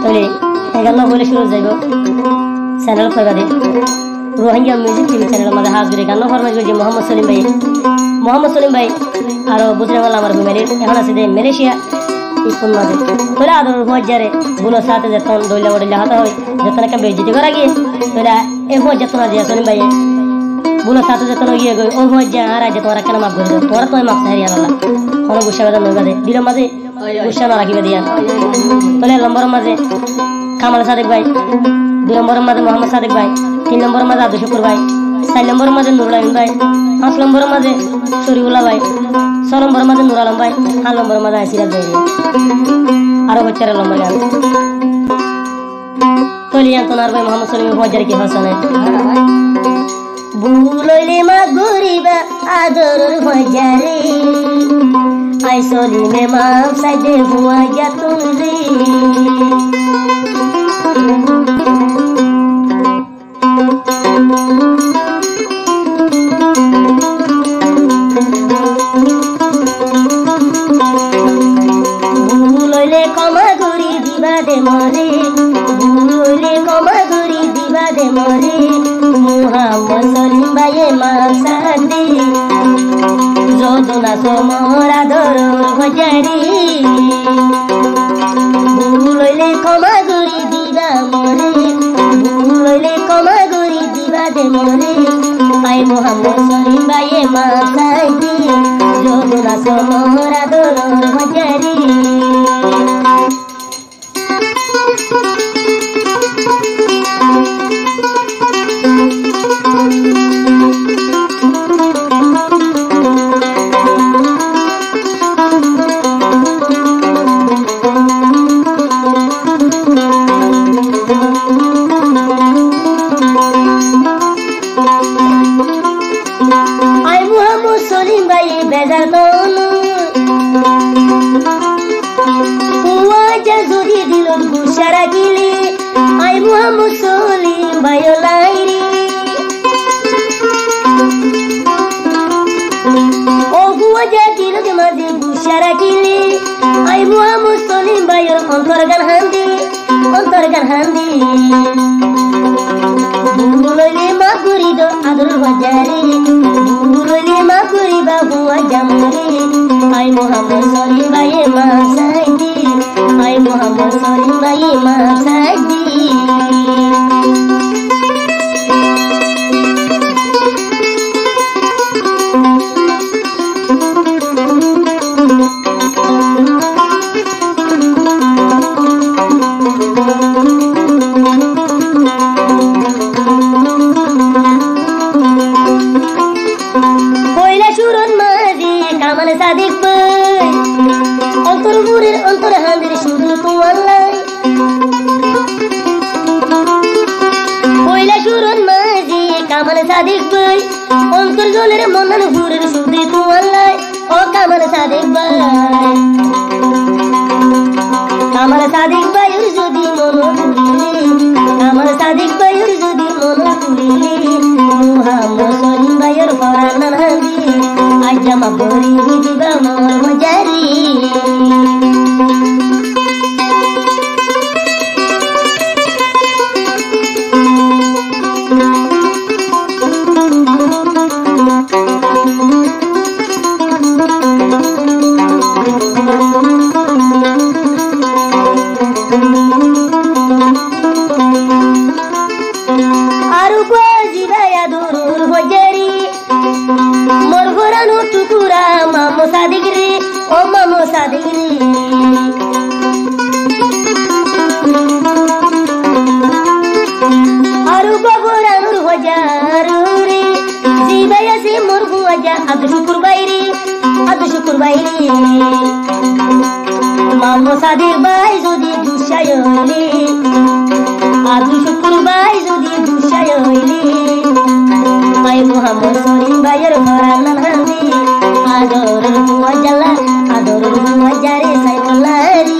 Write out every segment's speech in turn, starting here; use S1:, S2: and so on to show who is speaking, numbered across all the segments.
S1: তাহলে গান বলে শুরু যাইব চ্যানেল ফরবাদে রোহিঙ্গা মিউজিক টিভি চ্যানেল আমাদের হাজুরে গান ফরমাইব যে মোহাম্মদ সলিম ভাই আর বুঝলে বললাম আমার ঘুমের এখন আছে যে মালয়েশিয়া ইস্কুল মাঝে তোরা আদর হজারে বুনো সাথে যেতন দইলা বড়িলা হাতা হয় যেতন একটা বেজিতি করা গিয়ে তোরা এ হজ যেতন আছে সলিম ভাই বুনো সাথে যেতন গিয়ে গই ও হজ্জা আর আজ তোরা কেন মাফ করে দাও তোরা তো মাফ হারিয়ে আনলা কোনো গুসা বাদা নই বাদে দিল মাঝে গুসা না রাখিবে দিয়া তোলে নম্বর মাঝে কামাল সাদেক ভাই 2 নম্বরের মাঝে মোহাম্মদ সাদেক ভাই 3 নম্বরের মাঝে আব্দুল শুকুর ভাই 4 নম্বরের মাঝে নুরুল আমিন ভাই 5 নম্বরের মাঝে শরীফুল্লাহ ভাই 6 নম্বরের মাঝে নুর আলম ভাই 8 নম্বরের মাঝে সিরাজ ভাই আরো 4 নম্বর গান তলিয়ান তোনার ভাই মোহাম্মদ সলিম হজার কি হাসানে বুলইলে মা গরিবা আদরর হজারে আই সলিমে মা সাইদে হুয়া জাতুন রে বুলইলে কমা গরি দিবা দে মরে বুলইলে কমা গরি দিবা দে মরে মোহাম্মদ সলিম ভাইয়ে মা সাদে যদুনা সমরা দরর হজারি বুলইলে কমা গরি দিবা মরে বুলইলে কমা গরি দিবা দে মরে আই মোহাম্মদ সলিম ভাইয়ে মা সাদে যদুনা সমরা দরর হজারি অন্তরগান হান্দি বুলইলে মা করি দো আদর বাজারে বুলইলে মা করি বাবু জামরে আই মোহাম্মদ সলিম ভাইয়ে মা সাইদি আই মোহাম্মদ সলিম ভাইয়ে মা সাইদি অন্তর জলের মনান ঘুরের সুদে তু আল্লাহ ও কামাল সাদেক ভাই যদি মন তুলিলে কামাল সাদেক ভাইয়ের যদি মন তুলিলে মোহাম্মদ সলিম ভাইয়ের ফরান হান্দি আজ জামা বরি দিবা মোর মজারি মামো সাদিক ভাই যদি দুঃসায় হইলে আদু শুকুর ভাই যদি দুঃসায় হইলে আই মোহাম্মদ সলিম ভাইয়ের ফরান হান্দি আদরের বুয়া জ্বালা আদরের বুয়া জারে সাইবলারি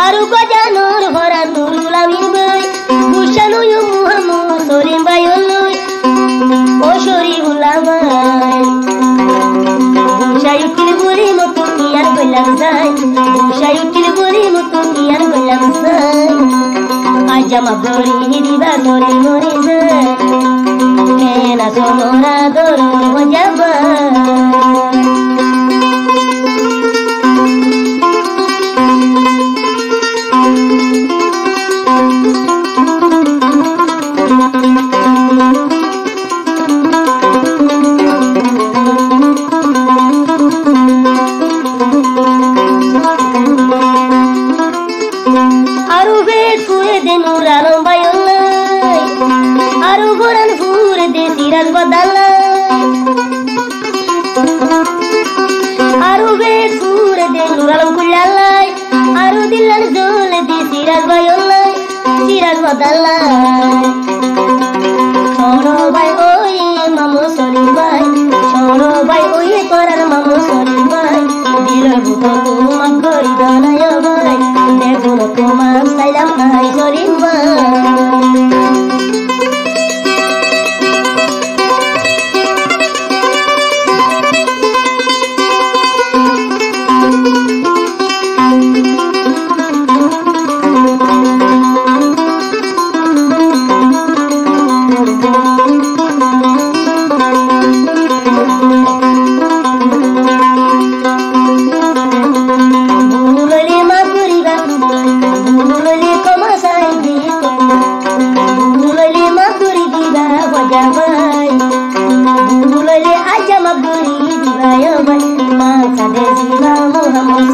S1: aru gajanur hora nur gulamin bay bushanu yu muhammad solim bay olloy o shori ulamay bushayutil buri mutu yar golam sai bushayutil buri mutu yar golam sai ajama bori hidiba sori mori sai kena sonora dorur hojaba aru bet pure de nuralam kullalay aru dillan zol de siral bayollay siral badallay choro bay oye mamu solim bay choro bay oye torar mamu solim bay dilo buto tumak gori danayo bay deguno tumak sailam ay solim bay Muhammad